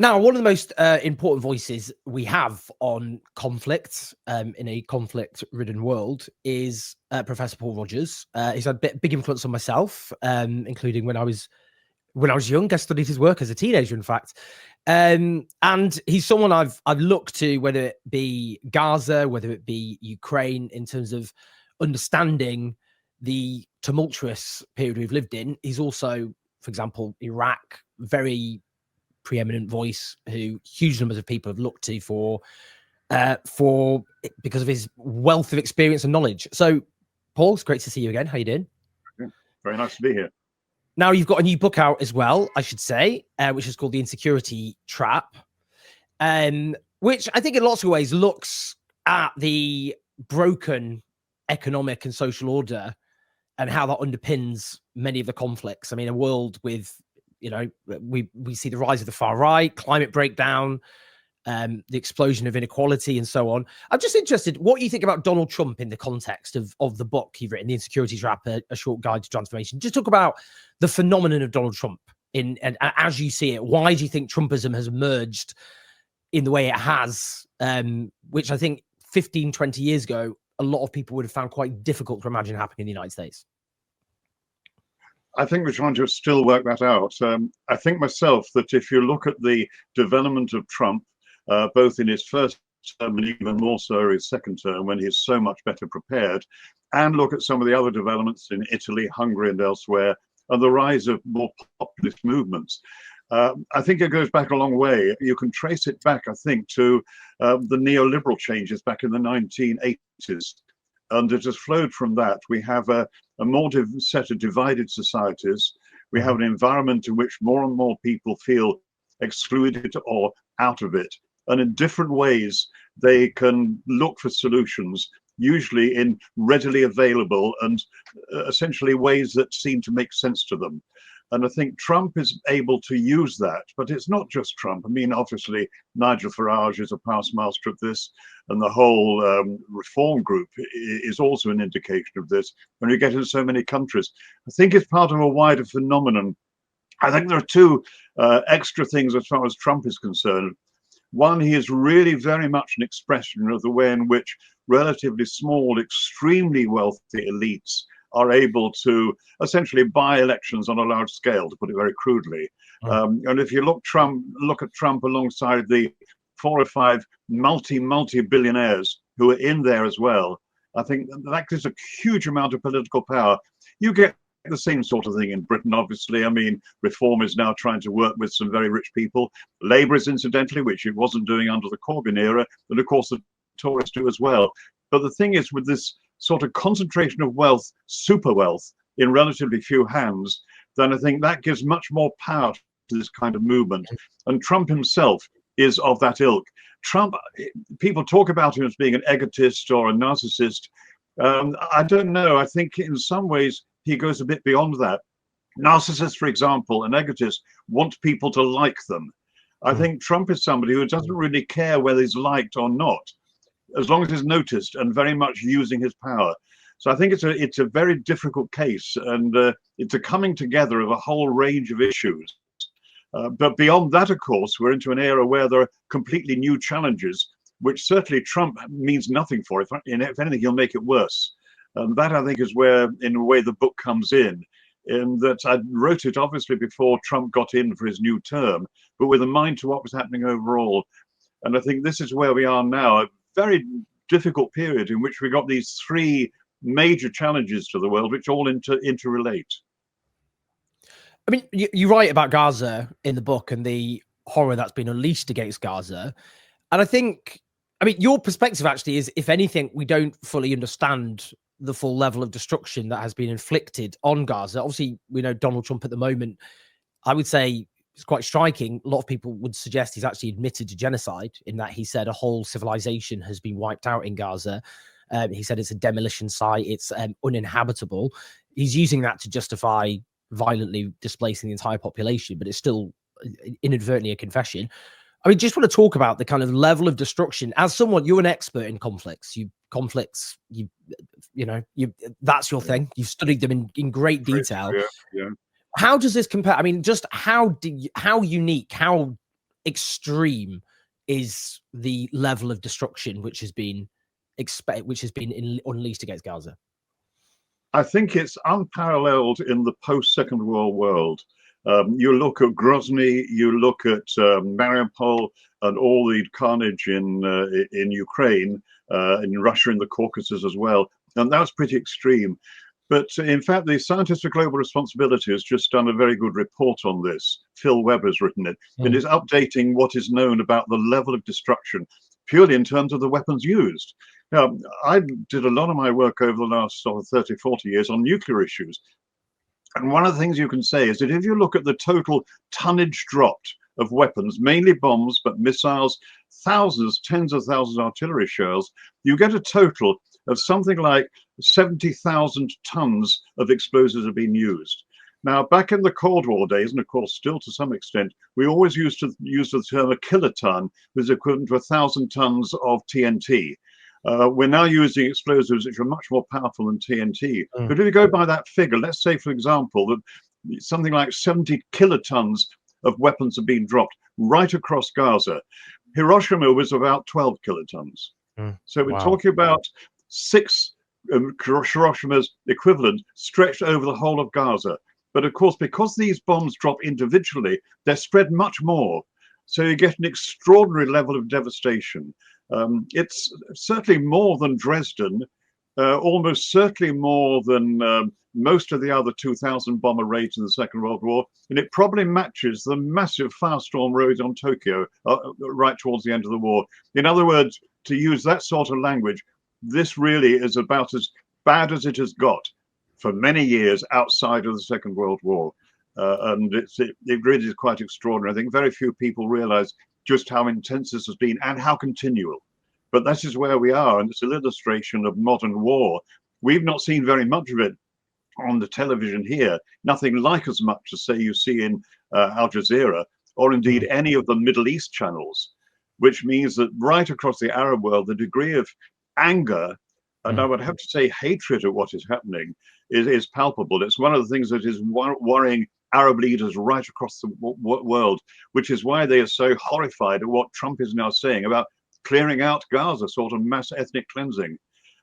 Now, one of the most important voices we have on conflict in a conflict-ridden world is Professor Paul Rogers. He's had a big influence on myself, including when I was young. I studied his work as a teenager, in fact. And he's someone I've looked to, whether it be Gaza, whether it be Ukraine, in terms of understanding the tumultuous period we've lived in. He's also, for example, Iraq, very preeminent voice who huge numbers of people have looked to for because of his wealth of experience and knowledge. So, Paul, it's great to see you again. How you doing? Very nice to be here. Now, you've got a new book out as well, I should say, which is called The Insecurity Trap, which I think in lots of ways looks at the broken economic and social order and how that underpins many of the conflicts. I mean, a world with, we see the rise of the far right, climate breakdown, the explosion of inequality and so on. I'm just interested what you think about Donald Trump in the context of the book you've written, The Insecurity Trap, a short guide to transformation. Just talk about the phenomenon of Donald Trump and as you see it. Why do you think Trumpism has emerged in the way it has, which I think 15, 20 years ago, a lot of people would have found quite difficult to imagine happening in the United States? I think we're trying to still work that out. I think myself that if you look at the development of Trump, both in his first term and even more so his second term, when he's so much better prepared, and look at some of the other developments in Italy, Hungary, and elsewhere, and the rise of more populist movements, I think it goes back a long way. You can trace it back, I think, to the neoliberal changes back in the 1980s. And it has flowed from that. We have a more set of divided societies. We have an environment in which more and more people feel excluded or out of it. And in different ways, they can look for solutions, usually in readily available and essentially ways that seem to make sense to them. And I think Trump is able to use that, but it's not just Trump. I mean, obviously, Nigel Farage is a past master of this, and the whole reform group is also an indication of this. When you get in so many countries, I think it's part of a wider phenomenon. I think there are two extra things as far as Trump is concerned. One, he is really very much an expression of the way in which relatively small, extremely wealthy elites are able to essentially buy elections on a large scale, to put it very crudely. And if you look at Trump alongside the 4 or 5 multi-billionaires who are in there as well, I think that gives a huge amount of political power. You get the same sort of thing in Britain, obviously. I mean, Reform is now trying to work with some very rich people. Labour is, incidentally, which it wasn't doing under the Corbyn era, and of course the Tories do as well. But the thing is, with this sort of concentration of wealth, super wealth, in relatively few hands, then I think that gives much more power to this kind of movement. And Trump himself is of that ilk. Trump, people talk about him as being an egotist or a narcissist. I don't know. I think in some ways he goes a bit beyond that. Narcissists, for example, and egotists want people to like them. I think Trump is somebody who doesn't really care whether he's liked or not, as long as he's noticed and very much using his power. So I think it's a very difficult case, and it's a coming together of a whole range of issues. But beyond that, of course, we're into an era where there are completely new challenges, which certainly Trump means nothing for. If anything, he'll make it worse. And that, I think, is where, in a way, the book comes in that I wrote it, obviously, before Trump got in for his new term, but with a mind to what was happening overall. And I think this is where we are now, a very difficult period in which we got these 3 major challenges to the world, which all interrelate. I mean, you write about Gaza in the book and the horror that's been unleashed against Gaza. And I think, I mean, your perspective actually is, if anything, we don't fully understand the full level of destruction that has been inflicted on Gaza. Obviously, we know Donald Trump at the moment, I would say it's quite striking. A lot of people would suggest he's actually admitted to genocide, in that he said a whole civilization has been wiped out in Gaza. He said it's a demolition site, it's uninhabitable. He's using that to justify violently displacing the entire population, but it's still inadvertently a confession. I mean, just want to talk about the kind of level of destruction. As someone, you're an expert in conflicts. That's your thing. You've studied them in great detail. Yeah. How does this compare? I mean, just how unique, how extreme is the level of destruction which has been unleashed against Gaza? I think it's unparalleled in the post-Second World world. You look at Grozny, you look at Mariupol, and all the carnage in Ukraine, in Russia, in the Caucasus as well, and that's pretty extreme. But in fact, the Scientists for Global Responsibility has just done a very good report on this. Phil Webber's written it, and is updating what is known about the level of destruction, purely in terms of the weapons used. Now, I did a lot of my work over the last sort of 30, 40 years on nuclear issues. And one of the things you can say is that if you look at the total tonnage dropped of weapons, mainly bombs, but missiles, thousands, tens of thousands of artillery shells, you get a total of something like 70,000 tons of explosives have been used. Now, back in the Cold War days, and of course still to some extent, we always used to use the term a kiloton, which is equivalent to 1,000 tons of TNT. We're now using explosives which are much more powerful than TNT. But if you go by that figure, let's say, for example, that something like 70 kilotons of weapons have been dropped right across Gaza. Hiroshima was about 12 kilotons. So we're talking about 6 Hiroshima's equivalent stretched over the whole of Gaza. But of course, because these bombs drop individually, they're spread much more. So you get an extraordinary level of devastation. It's certainly more than Dresden, almost certainly more than most of the other 2,000 bomber raids in the Second World War, and it probably matches the massive firestorm raids on Tokyo right towards the end of the war. In other words, to use that sort of language, this really is about as bad as it has got for many years outside of the Second World War. And it really is quite extraordinary. I think very few people realize just how intense this has been and how continual. But this is where we are, and it's an illustration of modern war. We've not seen very much of it on the television here, nothing like as much as, say, you see in Al Jazeera, or indeed any of the Middle East channels, which means that right across the Arab world, the degree of anger, and I would have to say hatred at what is happening, is palpable. It's one of the things that is worrying Arab leaders right across the world, which is why they are so horrified at what Trump is now saying about clearing out Gaza, sort of mass ethnic cleansing.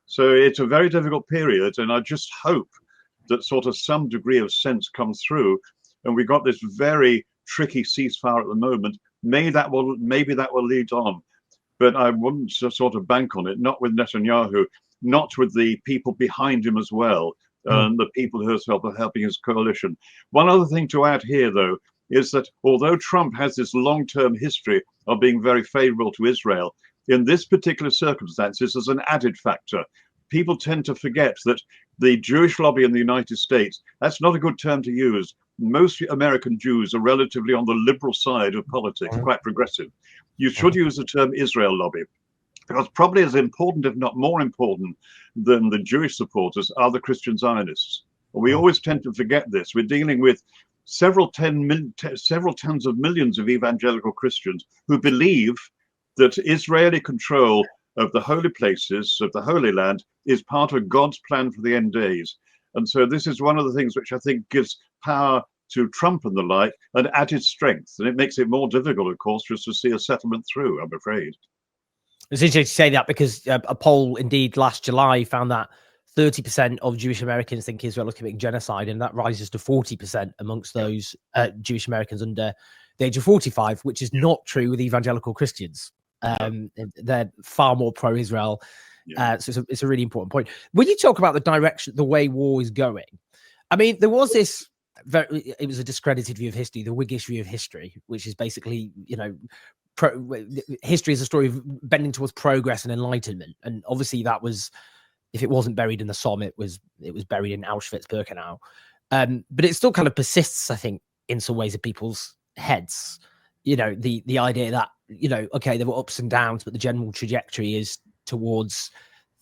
So it's a very difficult period, and I just hope that sort of some degree of sense comes through, and we've got this very tricky ceasefire at the moment. Maybe that will lead on, but I wouldn't sort of bank on it. Not with Netanyahu, not with the people behind him as well, and the people who are helping his coalition. One other thing to add here, though, is that although Trump has this long-term history of being very favorable to Israel, in this particular circumstances, there's an added factor. People tend to forget that the Jewish lobby in the United States, that's not a good term to use. Most American Jews are relatively on the liberal side of politics, quite progressive. You should use the term Israel lobby, because probably as important, if not more important, than the Jewish supporters are the Christian Zionists. We always tend to forget this. We're dealing with several tens of millions of evangelical Christians who believe that Israeli control of the holy places, of the Holy Land, is part of God's plan for the end days. And so this is one of the things which I think gives power to Trump and the like, and added strength. And it makes it more difficult, of course, just to see a settlement through, I'm afraid. It's interesting to say that because a poll indeed last July found that 30% of Jewish Americans think Israel is committing genocide, and that rises to 40% amongst those Jewish Americans under the age of 45, which is not true with evangelical Christians. They're far more pro-Israel. So it's a really important point. When you talk about the direction, the way war is going, I mean, there was this it was a discredited view of history, the Whiggish view of history, which is basically, history is a story of bending towards progress and enlightenment. And obviously that was, if it wasn't buried in the Somme, it was buried in Auschwitz-Birkenau. But it still kind of persists, I think, in some ways of people's heads. The idea that, okay, there were ups and downs, but the general trajectory is towards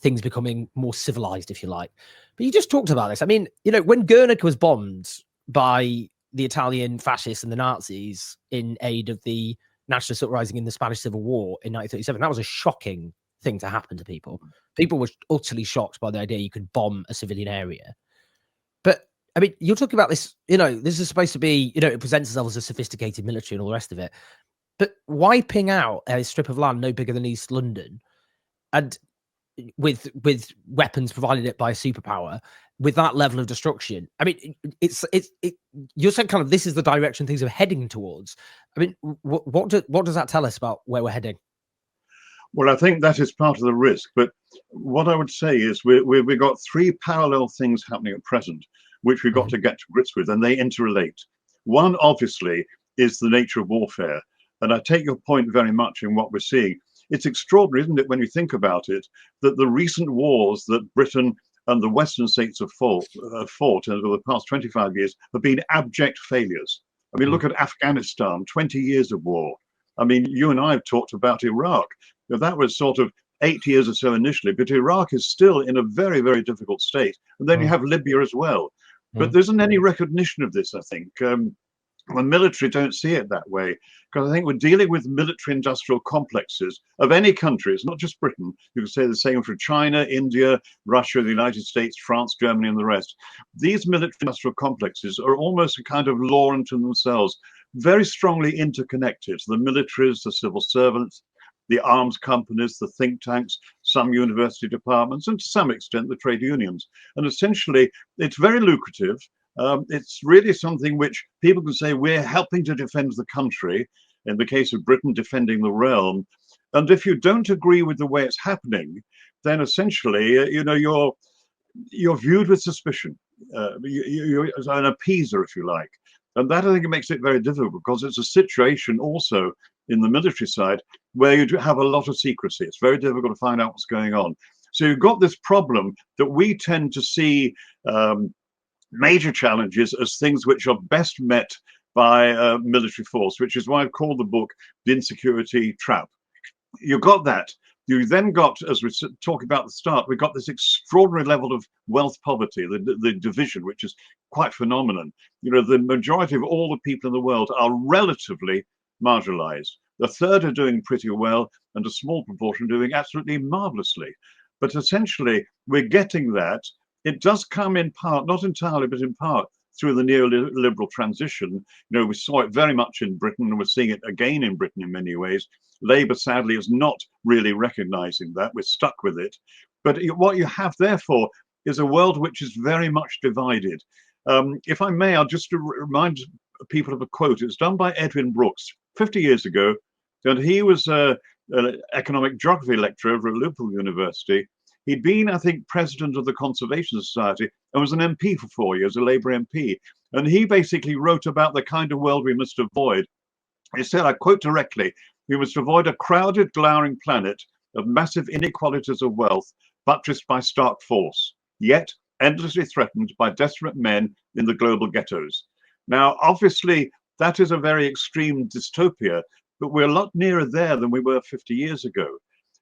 things becoming more civilized, if you like. But you just talked about this. I mean, when Guernica was bombed by the Italian fascists and the Nazis in aid of the nationalist uprising in the Spanish Civil War in 1937, that was a shocking thing to happen to people. People were utterly shocked by the idea you could bomb a civilian area. But I mean, you're talking about this, this is supposed to be, it presents itself as a sophisticated military and all the rest of it. But wiping out a strip of land no bigger than East London, and with weapons provided it by a superpower, with that level of destruction, I mean, you're saying kind of this is the direction things are heading towards. I mean, what does that tell us about where we're heading? Well, I think that is part of the risk. But what I would say is we've got three parallel things happening at present, which we've got to get to grips with, and they interrelate. One, obviously, is the nature of warfare. And I take your point very much in what we're seeing. It's extraordinary, isn't it, when you think about it, that the recent wars that Britain and the Western states have fought over the past 25 years have been abject failures. I mean, look at Afghanistan, 20 years of war. I mean, you and I have talked about Iraq. That was sort of 8 years or so initially, but Iraq is still in a very, very difficult state. And then you have Libya as well. But there isn't any recognition of this, I think. The military don't see it that way, because I think we're dealing with military industrial complexes of any country. It's not just Britain. You can say the same for China, India, Russia, the United States, France, Germany, and the rest. These military industrial complexes are almost a kind of law unto themselves, very strongly interconnected. The militaries, the civil servants, the arms companies, the think tanks, some university departments, and to some extent the trade unions. And essentially, it's very lucrative. It's really something which people can say we're helping to defend the country, in the case of Britain, defending the realm. And if you don't agree with the way it's happening, then essentially, you're viewed with suspicion. You're an appeaser, if you like. And that, I think, makes it very difficult, because it's a situation also in the military side where you have a lot of secrecy. It's very difficult to find out what's going on. So you've got this problem that we tend to see major challenges as things which are best met by military force, which is why I've called the book The Insecurity Trap. You've got that. You then got, as we talked about at the start, we've got this extraordinary level of wealth poverty, the division, which is quite phenomenon. You know, the majority of all the people in the world are relatively marginalized. A third are doing pretty well, and a small proportion doing absolutely marvelously. But essentially, we're getting that. It does come in part, not entirely, but in part, through the neoliberal transition. You know, we saw it very much in Britain, and we're seeing it again in Britain in many ways. Labour, sadly, is not really recognising that. We're stuck with it. But what you have, therefore, is a world which is very much divided. If I may, I'll just remind people of a quote. It was done by Edwin Brooks 50 years ago, and he was an economic geography lecturer over at Liverpool University. He'd been, I think, president of the Conservation Society and was an MP for 4 years, a Labour MP. And he basically wrote about the kind of world we must avoid. He said, I quote directly, we must avoid a crowded, glowering planet of massive inequalities of wealth, buttressed by stark force, yet endlessly threatened by desperate men in the global ghettos. Now, obviously, that is a very extreme dystopia, but we're a lot nearer there than we were 50 years ago.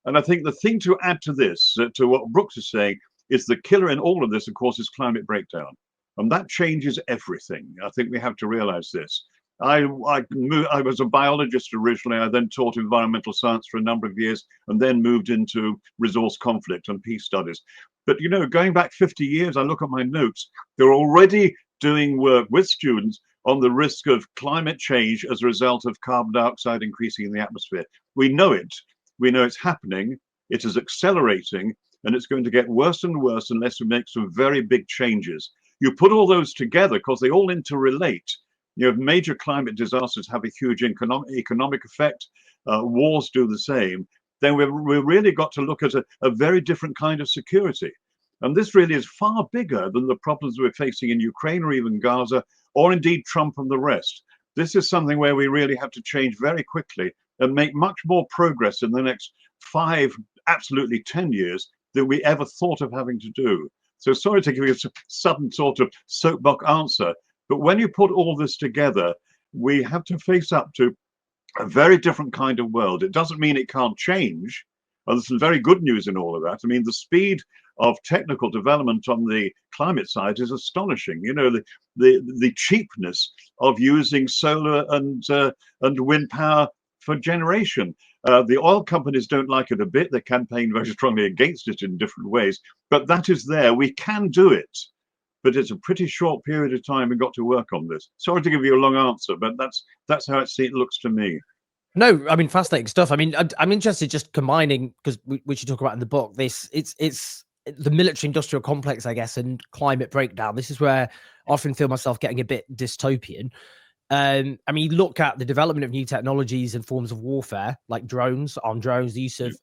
And I think the thing to add to this, to what Brooks is saying, is the killer in all of this, of course, is climate breakdown. And that changes everything. I think we have to realize this. I was a biologist originally. I then taught environmental science for a number of years and then moved into resource conflict and peace studies. But, you know, going back 50 years, I look at my notes, they're already doing work with students on the risk of climate change as a result of carbon dioxide increasing in the atmosphere. We know it. We know it's happening, it is accelerating, and it's going to get worse and worse unless we make some very big changes. You put all those together, because they all interrelate. You know, major climate disasters have a huge economic effect, wars do the same, then we've really got to look at a very different kind of security. And this really is far bigger than the problems we're facing in Ukraine or even Gaza, or indeed Trump and the rest. This is something where we really have to change very quickly and make much more progress in the next 5, absolutely 10 years than we ever thought of having to do. So sorry to give you a sudden sort of soapbox answer, but when you put all this together, we have to face up to a very different kind of world. It doesn't mean it can't change. There's some very good news in all of that. I mean, the speed of technical development on the climate side is astonishing. You know, the cheapness of using solar and wind power for generation. The oil companies don't like it a bit. They campaign very strongly against it in different ways, but that is there. We can do it, but it's a pretty short period of time we've got to work on this. Sorry to give you a long answer, but that's how it looks to me. No, I mean, fascinating stuff. I mean, I'm interested just combining, because we should talk about in the book, this, it's the military industrial complex, I guess, and climate breakdown. This is where I often feel myself getting a bit dystopian. I mean, look at the development of new technologies and forms of warfare, like drones, armed drones, the use of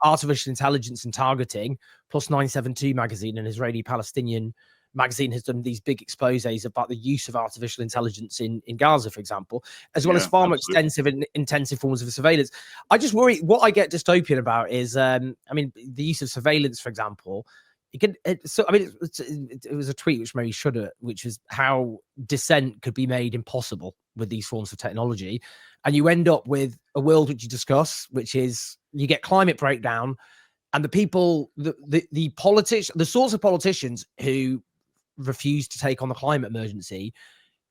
artificial intelligence and targeting. Plus 972 magazine, an Israeli Palestinian magazine, has done these big exposés about the use of artificial intelligence in Gaza, for example, as well as far more extensive and intensive forms of surveillance. I just worry, what I get dystopian about is, I mean, the use of surveillance, for example. It was a tweet which Mary Shudder, which was how dissent could be made impossible with these forms of technology. And you end up with a world which you discuss, which is you get climate breakdown, and the people, the politics, the sorts of politicians who refuse to take on the climate emergency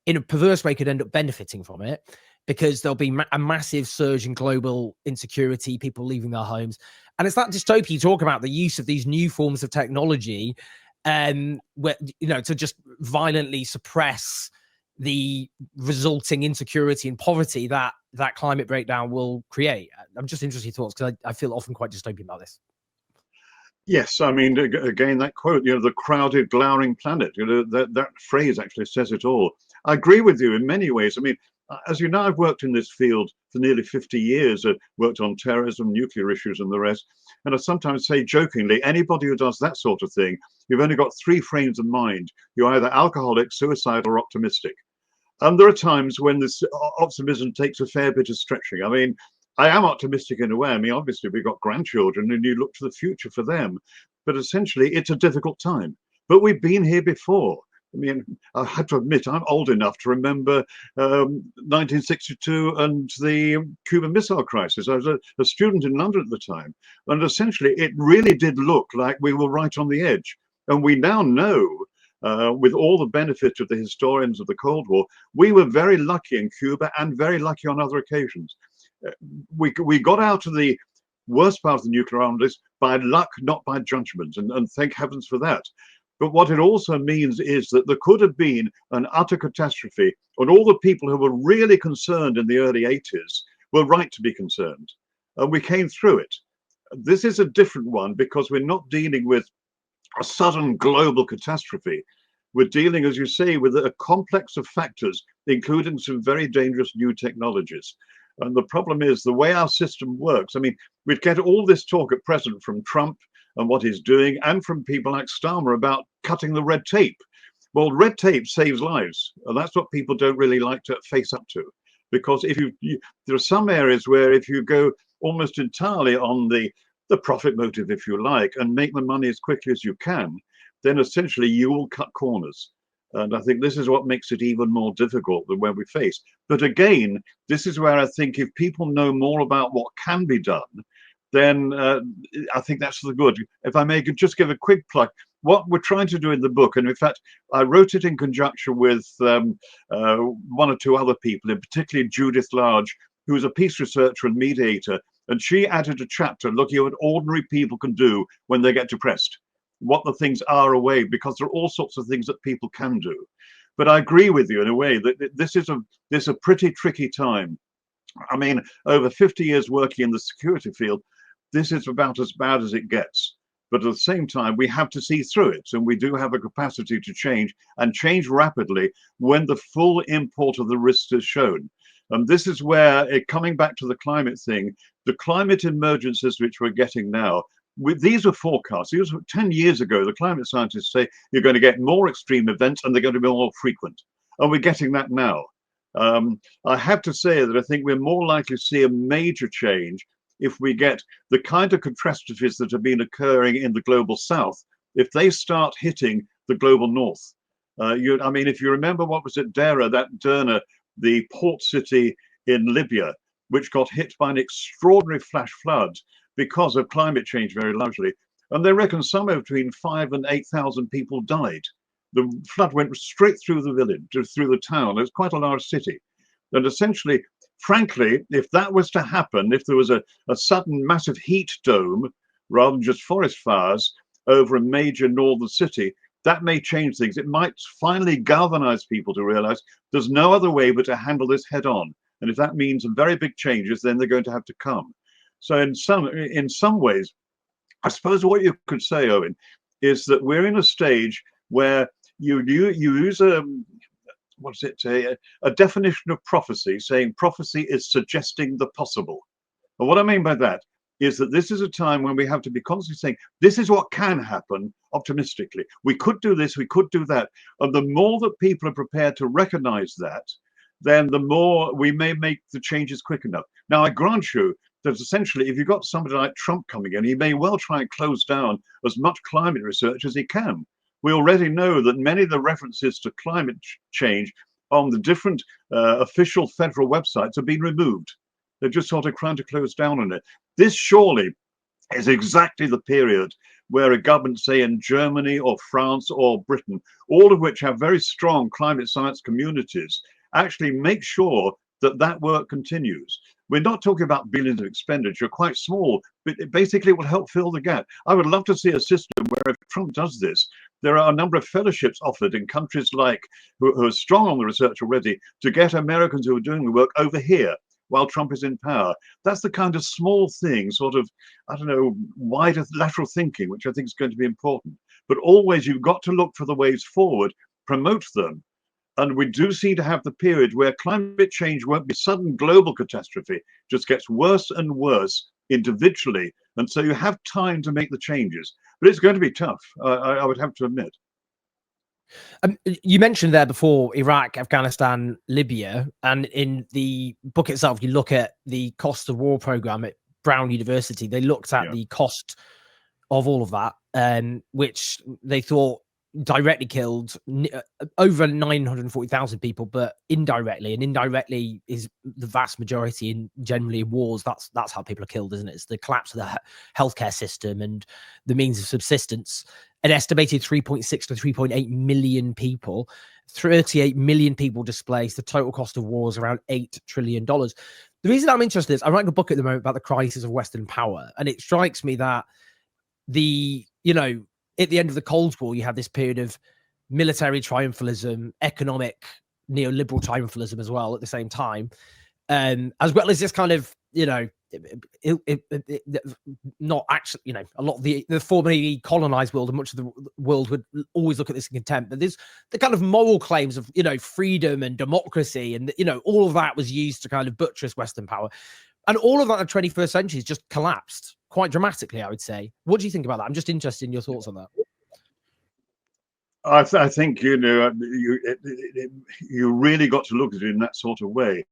in a perverse way could end up benefiting from it, because there'll be a massive surge in global insecurity, people leaving their homes. And it's that dystopia you talk about, the use of these new forms of technology, where, you know, to just violently suppress the resulting insecurity and poverty that climate breakdown will create. I'm just interested in your thoughts, because I feel often quite dystopian about this. Yes, I mean, again, that quote, you know, the crowded, glowering planet, you know, that phrase actually says it all. I agree with you in many ways. I mean, as you know, I've worked in this field for nearly 50 years. I've worked on terrorism, nuclear issues, and the rest. And I sometimes say jokingly, anybody who does that sort of thing, you've only got three frames of mind. You're either alcoholic, suicidal, or optimistic. And there are times when this optimism takes a fair bit of stretching. I mean, I am optimistic in a way. I mean, obviously, we've got grandchildren and you look to the future for them. But essentially, it's a difficult time. But we've been here before. I mean, I have to admit, I'm old enough to remember 1962 and the Cuban Missile Crisis. I was a student in London at the time. And essentially, it really did look like we were right on the edge. And we now know, with all the benefit of the historians of the Cold War, we were very lucky in Cuba and very lucky on other occasions. We got out of the worst part of the nuclear arms race by luck, not by judgment, and thank heavens for that. But what it also means is that there could have been an utter catastrophe, and all the people who were really concerned in the early 80s were right to be concerned. And we came through it. This is a different one because we're not dealing with a sudden global catastrophe. We're dealing, as you say, with a complex of factors, including some very dangerous new technologies. And the problem is the way our system works. I mean, we'd get all this talk at present from Trump and what he's doing, and from people like Starmer about cutting the red tape. Well, red tape saves lives, and that's what people don't really like to face up to. Because if there are some areas where if you go almost entirely on the profit motive, if you like, and make the money as quickly as you can, then essentially you will cut corners. And I think this is what makes it even more difficult than when we face. But again, this is where I think if people know more about what can be done, then I think that's the good. If I may just give a quick plug, what we're trying to do in the book, and in fact, I wrote it in conjunction with one or two other people, and particularly Judith Large, who is a peace researcher and mediator, and she added a chapter looking at what ordinary people can do when they get depressed, what the things are away, because there are all sorts of things that people can do. But I agree with you in a way that this is a pretty tricky time. I mean, over 50 years working in the security field, this is about as bad as it gets. But at the same time, we have to see through it. And we do have a capacity to change, and change rapidly when the full import of the risks is shown. And this is where, coming back to the climate thing, the climate emergencies which we're getting now, these are forecasts. These were 10 years ago. The climate scientists say you're going to get more extreme events and they're going to be more frequent. And we're getting that now. I have to say that I think we're more likely to see a major change if we get the kind of catastrophes that have been occurring in the global south, if they start hitting the global north. I mean, if you remember what was at Derna, the port city in Libya, which got hit by an extraordinary flash flood because of climate change very largely. And they reckon somewhere between 5,000 and 8,000 people died. The flood went straight through the village, through the town. It was quite a large city. And essentially, frankly, if that was to happen, if there was a sudden massive heat dome, rather than just forest fires over a major northern city, that may change things. It might finally galvanize people to realize there's no other way but to handle this head on. And if that means some very big changes, then they're going to have to come. So in some ways, I suppose what you could say, Owen, is that we're in a stage where you use a definition of prophecy, saying prophecy is suggesting the possible. And what I mean by that is that this is a time when we have to be constantly saying, this is what can happen optimistically. We could do this, we could do that. And the more that people are prepared to recognize that, then the more we may make the changes quick enough. Now, I grant you that essentially, if you've got somebody like Trump coming in, he may well try and close down as much climate research as he can. We already know that many of the references to climate change on the different official federal websites have been removed. They're just sort of trying to close down on it. This surely is exactly the period where a government, say in Germany or France or Britain, all of which have very strong climate science communities, actually make sure that that work continues. We're not talking about billions of expenditure, quite small, but it basically will help fill the gap. I would love to see a system where if Trump does this, there are a number of fellowships offered in countries like who are strong on the research already to get Americans who are doing the work over here while Trump is in power. That's the kind of small thing, sort of, I don't know, wider lateral thinking, which I think is going to be important. But always you've got to look for the ways forward, promote them. And we do seem to have the period where climate change won't be sudden global catastrophe, just gets worse and worse individually. And so you have time to make the changes. But it's going to be tough, I would have to admit. You mentioned there before Iraq, Afghanistan, Libya, and in the book itself, you look at the cost of war program at Brown University. They looked at the cost of all of that, which they thought directly killed over 940,000 people, but indirectly, and indirectly is the vast majority in generally wars. That's how people are killed, isn't it? It's the collapse of the healthcare system and the means of subsistence. An estimated 3.6 to 3.8 million people, 38 million people displaced. The total cost of war is around $8 trillion. The reason I'm interested is I'm writing a book at the moment about the crisis of Western power. And it strikes me that at the end of the Cold War, you had this period of military triumphalism, economic neoliberal triumphalism as well at the same time, as well as this kind of, not actually, a lot of the formerly colonized world and much of the world would always look at this in contempt. But there's the kind of moral claims of, freedom and democracy, and, all of that was used to kind of buttress Western power. And all of that in the 21st century has just collapsed quite dramatically, I would say. What do you think about that? I'm just interested in your thoughts on that. I think, you really got to look at it in that sort of way.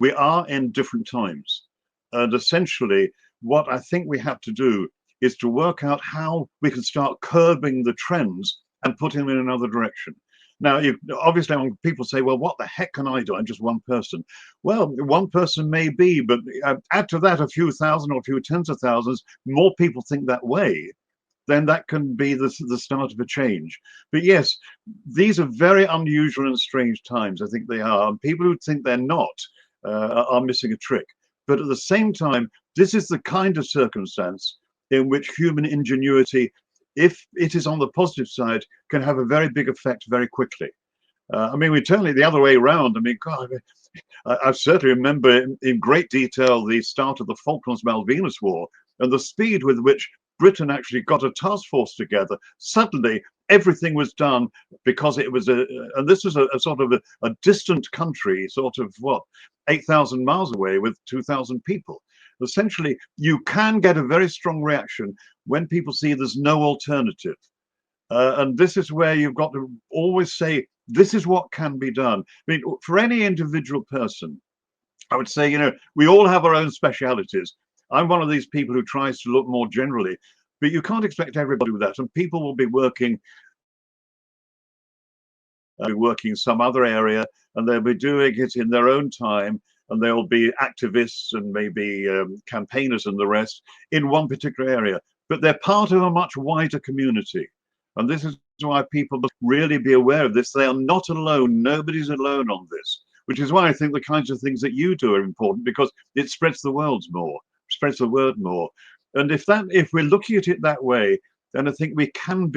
We are in different times. And essentially, what I think we have to do is to work out how we can start curbing the trends and put them in another direction. Now, obviously, when people say, well, what the heck can I do? I'm just one person. Well, one person may be, but add to that a few thousand or a few tens of thousands, more people think that way, then that can be the start of a change. But yes, these are very unusual and strange times. I think they are. And people who think they're not are missing a trick. But at the same time, this is the kind of circumstance in which human ingenuity, if it is on the positive side, can have a very big effect very quickly. We turn it the other way around. God, I certainly remember in great detail the start of the Falklands-Malvinas War and the speed with which Britain actually got a task force together. Suddenly, everything was done because it was and this was a sort of a distant country, sort of 8,000 miles away with 2,000 people. Essentially, you can get a very strong reaction when people see there's no alternative. And this is where you've got to always say, this is what can be done. For any individual person, I would say, we all have our own specialities. I'm one of these people who tries to look more generally, but you can't expect everybody with that. And people will be working some other area, and they'll be doing it in their own time, and they'll be activists and maybe campaigners and the rest in one particular area. But they're part of a much wider community. And this is why people must really be aware of this. They are not alone. Nobody's alone on this, which is why I think the kinds of things that you do are important, because it spreads the word more. And if we're looking at it that way, then I think we can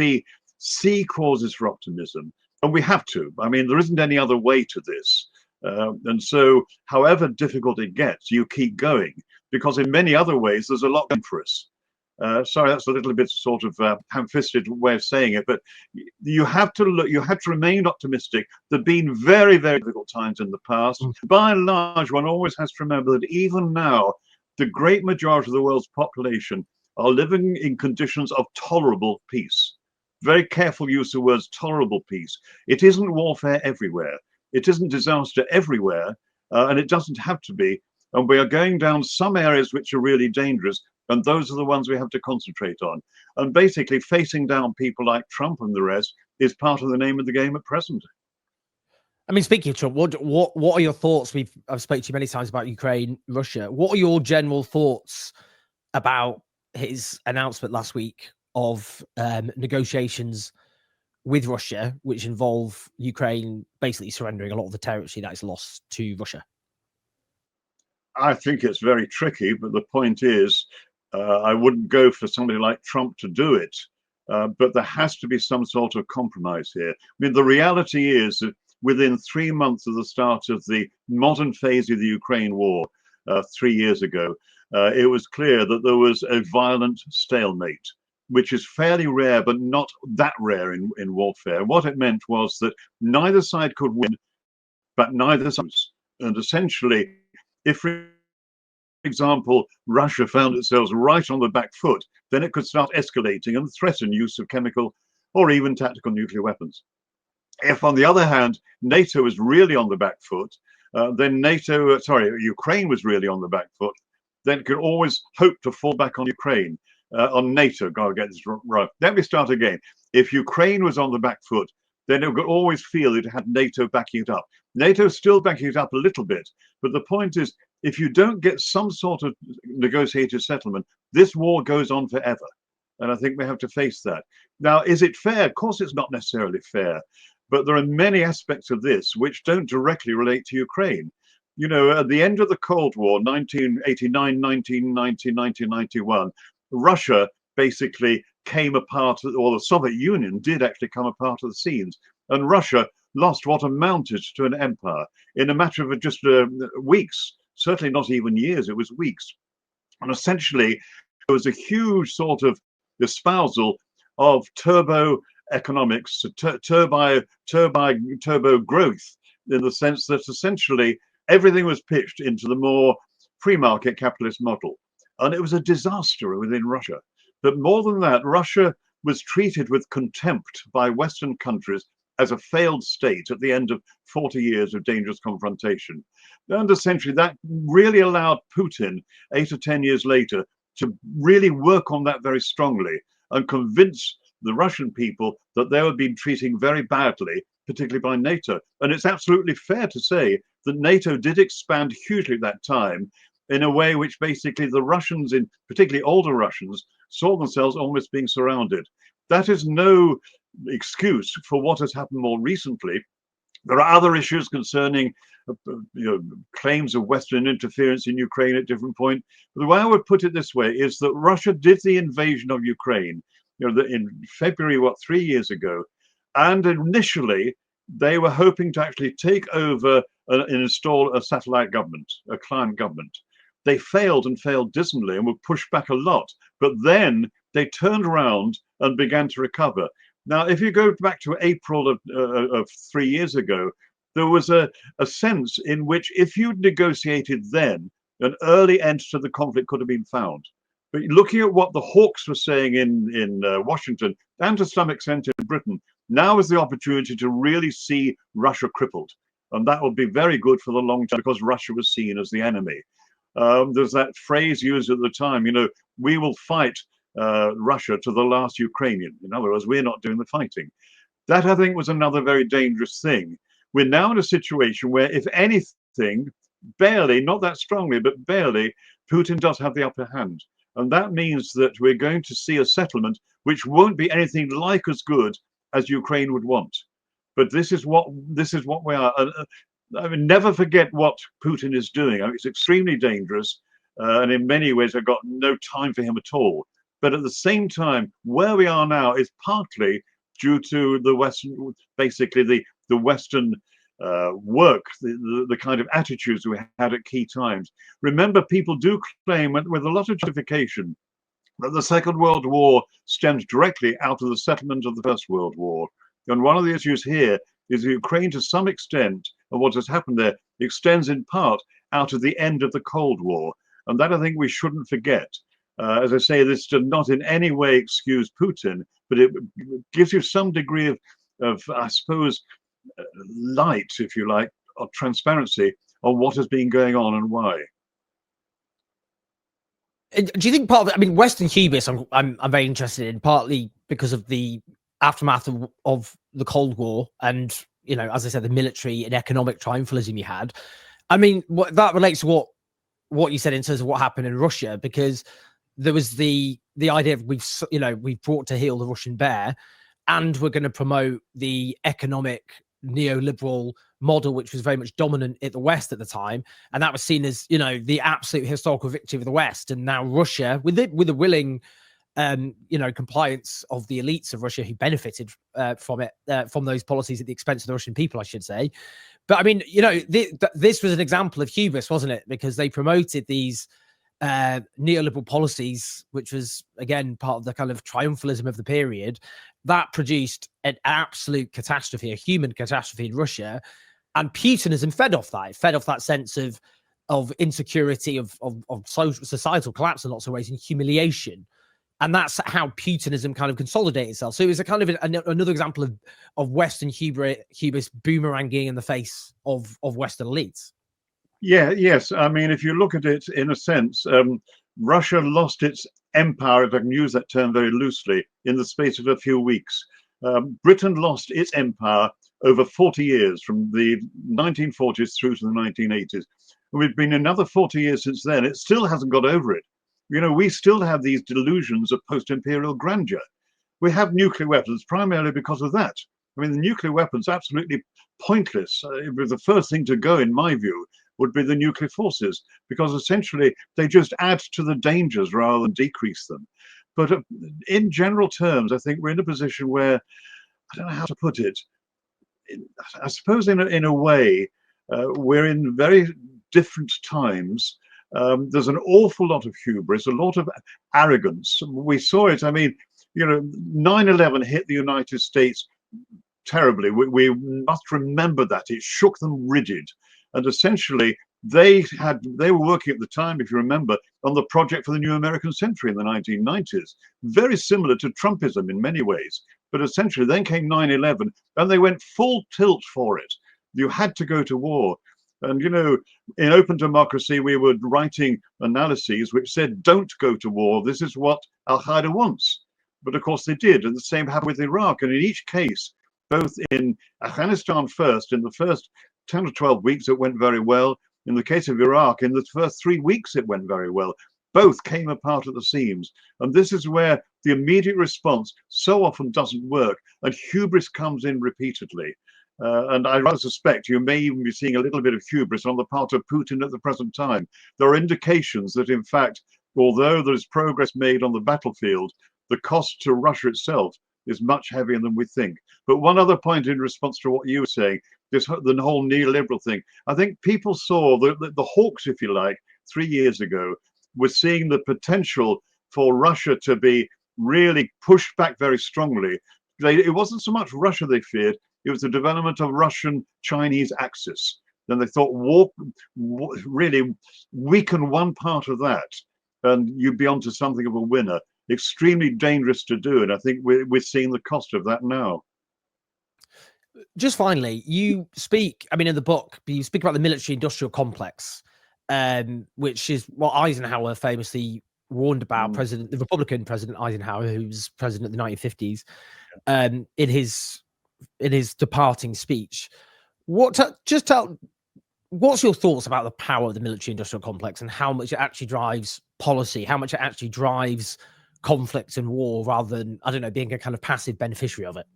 see causes for optimism. And we have to. There isn't any other way to this. And so, however difficult it gets, you keep going, because in many other ways, there's a lot going for us. Sorry, that's a little bit sort of ham-fisted way of saying it, but you have to look. You have to remain optimistic. There've been very, very difficult times in the past. By and large, one always has to remember that even now, the great majority of the world's population are living in conditions of tolerable peace. Very careful use of words, tolerable peace. It isn't warfare everywhere. It isn't disaster everywhere, and it doesn't have to be. And we are going down some areas which are really dangerous, and those are the ones we have to concentrate on. And basically, facing down people like Trump and the rest is part of the name of the game at present. I mean, speaking of Trump, what are your thoughts? I've spoken to you many times about Ukraine, Russia. What are your general thoughts about his announcement last week of negotiations with Russia, which involve Ukraine basically surrendering a lot of the territory that is lost to Russia? I think it's very tricky, but the point is, I wouldn't go for somebody like Trump to do it, but there has to be some sort of compromise here. I mean, the reality is that within 3 months of the start of the modern phase of the Ukraine war 3 years ago, it was clear that there was a violent stalemate, which is fairly rare, but not that rare in warfare. What it meant was that neither side could win, but neither side. And essentially, if, for example, Russia found itself right on the back foot, then it could start escalating and threaten use of chemical or even tactical nuclear weapons. If, on the other hand, NATO was really on the back foot, then Ukraine was really on the back foot, then it could always hope to fall back on Ukraine, on NATO. Gotta get this right. Let me start again. If Ukraine was on the back foot, then it could always feel it had NATO backing it up. NATO's still backing it up a little bit, but the point is, if you don't get some sort of negotiated settlement, this war goes on forever. And I think we have to face that. Now, is it fair? Of course, it's not necessarily fair, but there are many aspects of this which don't directly relate to Ukraine. You know, at the end of the Cold War, 1989, 1990, 1991, Russia basically came apart, or the Soviet Union did actually come apart of the scenes, and Russia lost what amounted to an empire in a matter of just weeks, certainly not even years, it was weeks. And essentially, there was a huge sort of espousal of turbo economics, turbo growth, in the sense that essentially everything was pitched into the more free market capitalist model. And it was a disaster within Russia. But more than that, Russia was treated with contempt by Western countries as a failed state at the end of 40 years of dangerous confrontation. And essentially that really allowed Putin 8 or 10 years later to really work on that very strongly and convince the Russian people that they were being treated very badly, particularly by NATO. And it's absolutely fair to say that NATO did expand hugely at that time in a way which basically the Russians, in particularly older Russians, saw themselves almost being surrounded. That is no excuse for what has happened more recently. There are other issues concerning claims of Western interference in Ukraine at different points. But the way I would put it this way is that Russia did the invasion of Ukraine, in February, 3 years ago, and initially they were hoping to actually take over and install a satellite government, a client government. They failed and failed dismally and were pushed back a lot. But then they turned around and began to recover. Now, if you go back to April of 3 years ago, there was a sense in which if you'd negotiated then, an early end to the conflict could have been found. But looking at what the hawks were saying in Washington, and to some extent in Britain, now is the opportunity to really see Russia crippled. And that would be very good for the long term because Russia was seen as the enemy. There's that phrase used at the time, we will fight Russia to the last Ukrainian. In other words, we're not doing the fighting. That, I think, was another very dangerous thing. We're now in a situation where, if anything, barely, not that strongly, but barely, Putin does have the upper hand. And that means that we're going to see a settlement which won't be anything like as good as Ukraine would want. But this is what we are. I mean, never forget what Putin is doing. I mean, it's extremely dangerous. And in many ways, I've got no time for him at all. But at the same time, where we are now is partly due to the Western, basically the Western work, the kind of attitudes we had at key times. Remember, people do claim with a lot of justification that the Second World War stems directly out of the settlement of the First World War. And one of the issues here is Ukraine, to some extent, and what has happened there, extends in part out of the end of the Cold War. And that I think we shouldn't forget. As I say, this does not in any way excuse Putin, but it gives you some degree of I suppose, light, if you like, or transparency on what has been going on and why. Do you think part of it, I mean, Western hubris, I'm very interested in, partly because of the aftermath of the Cold War and, you know, as I said, the military and economic triumphalism you had. I mean, that relates to what you said in terms of what happened in Russia, because there was the idea of we've brought to heel the Russian bear, and we're going to promote the economic neoliberal model, which was very much dominant at the West at the time, and that was seen as, you know, the absolute historical victory of the West. And now Russia, with a willing, compliance of the elites of Russia who benefited from it, from those policies at the expense of the Russian people, I should say. But I mean, you know, this was an example of hubris, wasn't it? Because they promoted these neoliberal policies, which was again part of the kind of triumphalism of the period, that produced an absolute catastrophe, a human catastrophe in Russia. And Putinism fed off that. It fed off that sense of insecurity, of social, societal collapse in lots of ways, and humiliation. And that's how Putinism kind of consolidated itself. So it was a kind of another example of Western hubris boomeranging in the face of Western elites. Yeah, yes. I mean, if you look at it in a sense, Russia lost its empire, if I can use that term very loosely, in the space of a few weeks. Britain lost its empire over 40 years, from the 1940s through to the 1980s. We've been another 40 years since then. It still hasn't got over it. You know, we still have these delusions of post-imperial grandeur. We have nuclear weapons primarily because of that. I mean, the nuclear weapons absolutely pointless. It was the first thing to go, in my view, would be the nuclear forces, because essentially they just add to the dangers rather than decrease them. But in general terms, I think we're in a position where, I don't know how to put it, I suppose in a way, we're in very different times. There's an awful lot of hubris, a lot of arrogance. We saw it. I mean, you know, 9/11 hit the United States terribly. We must remember that. It shook them rigid. And essentially, they were working at the time, if you remember, on the project for the new American century in the 1990s. Very similar to Trumpism in many ways. But essentially, then came 9/11, and they went full tilt for it. You had to go to war. And, you know, in open democracy, we were writing analyses which said, don't go to war. This is what Al-Qaeda wants. But of course they did. And the same happened with Iraq. And in each case, both in Afghanistan first, in the first 10 or 12 weeks, it went very well. In the case of Iraq, in the first 3 weeks, it went very well. Both came apart at the seams. And this is where the immediate response so often doesn't work. And hubris comes in repeatedly. And I rather suspect you may even be seeing a little bit of hubris on the part of Putin at the present time. There are indications that, in fact, although there is progress made on the battlefield, the cost to Russia itself is much heavier than we think. But one other point in response to what you were saying, the whole neoliberal thing, I think people saw the hawks, if you like, 3 years ago, were seeing the potential for Russia to be really pushed back very strongly. It wasn't so much Russia they feared, it was the development of Russian-Chinese axis. Then they thought, really weaken one part of that, and you'd be onto something of a winner. Extremely dangerous to do, and I think we're seeing the cost of that now. Just finally, you speak, I mean, in the book, you speak about the military-industrial complex, which is what Eisenhower famously warned about, the Republican President Eisenhower, who was president in the 1950s, in his departing speech. What's your thoughts about the power of the military-industrial complex and how much it actually drives policy, how much it actually drives conflict and war, rather than, I don't know, being a kind of passive beneficiary of it?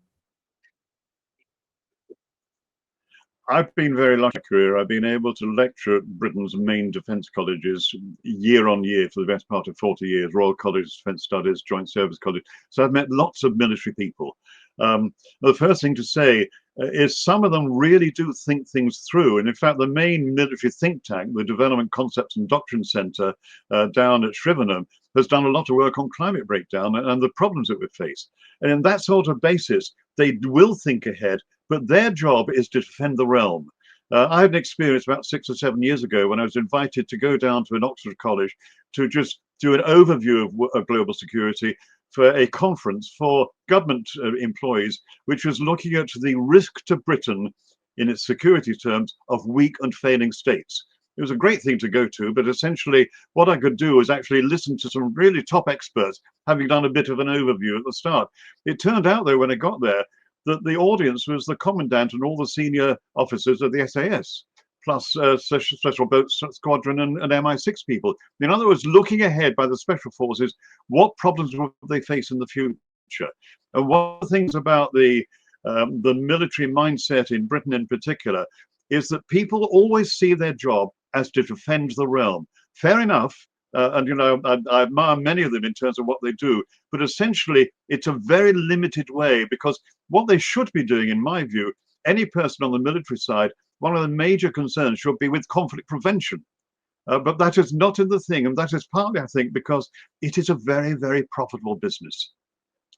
I've been very lucky in my career. I've been able to lecture at Britain's main defence colleges year on year for the best part of 40 years, Royal College of Defence Studies, Joint Service College. So I've met lots of military people. The first thing to say is some of them really do think things through. And in fact, the main military think tank, the Development Concepts and Doctrine Center down at Shrivenham, has done a lot of work on climate breakdown and the problems that we face. And in that sort of basis, they will think ahead, but their job is to defend the realm. I had an experience about 6 or 7 years ago when I was invited to go down to an Oxford college to just do an overview of global security for a conference for government employees, which was looking at the risk to Britain in its security terms of weak and failing states. It was a great thing to go to, but essentially what I could do was actually listen to some really top experts, having done a bit of an overview at the start. It turned out, though, when I got there, that the audience was the commandant and all the senior officers of the SAS, plus Special Boat Squadron and MI6 people. In other words, looking ahead by the Special Forces, what problems will they face in the future? And one of the things about the military mindset in Britain in particular is that people always see their job as to defend the realm. Fair enough. And, you know, I admire many of them in terms of what they do, but essentially it's a very limited way, because what they should be doing, in my view, any person on the military side, one of the major concerns should be with conflict prevention. But that is not in the thing, and that is partly, I think, because it is a very, very profitable business.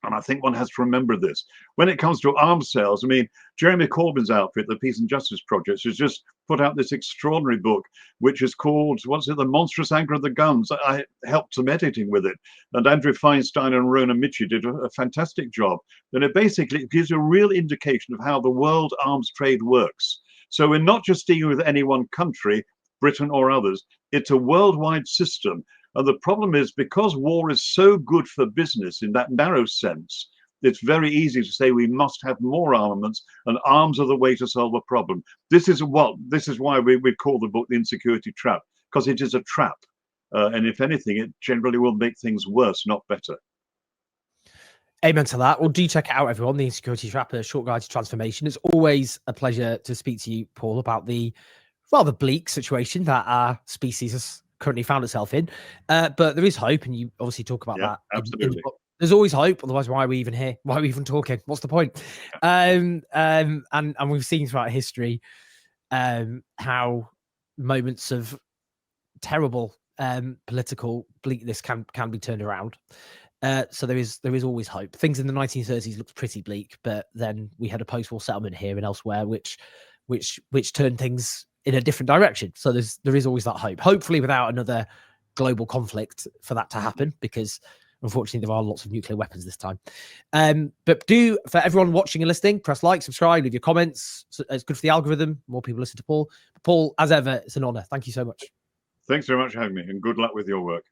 And I think one has to remember this. When it comes to arms sales, I mean, Jeremy Corbyn's outfit, the Peace and Justice Project, has just put out this extraordinary book, which is called, what's it, The Monstrous Anger of the Guns. I helped some editing with it. And Andrew Feinstein and Rona Michi did a fantastic job. And it basically gives you a real indication of how the world arms trade works. So we're not just dealing with any one country, Britain or others. It's a worldwide system. And the problem is, because war is so good for business in that narrow sense, it's very easy to say we must have more armaments, and arms are the way to solve a problem. This is why we call the book The Insecurity Trap, because it is a trap. And if anything, it generally will make things worse, not better. Amen to that. Well, do check it out, everyone. The Insecurity Trap, a short guide to transformation. It's always a pleasure to speak to you, Paul, about the rather bleak situation that our species has currently found itself in. But there is hope, and you obviously talk about that. Absolutely. In the book. There's always hope. Otherwise, why are we even here? Why are we even talking? What's the point? And we've seen throughout history how moments of terrible political bleakness can be turned around. So there is always hope. Things in the 1930s looked pretty bleak, but then we had a post-war settlement here and elsewhere, which turned things in a different direction. So there is always that hope. Hopefully, without another global conflict for that to happen, because unfortunately there are lots of nuclear weapons this time. But do, for everyone watching and listening, press like, subscribe, leave your comments. It's good for the algorithm. More people listen to Paul. Paul, as ever, it's an honor. Thank you so much. Thanks very much for having me, and good luck with your work.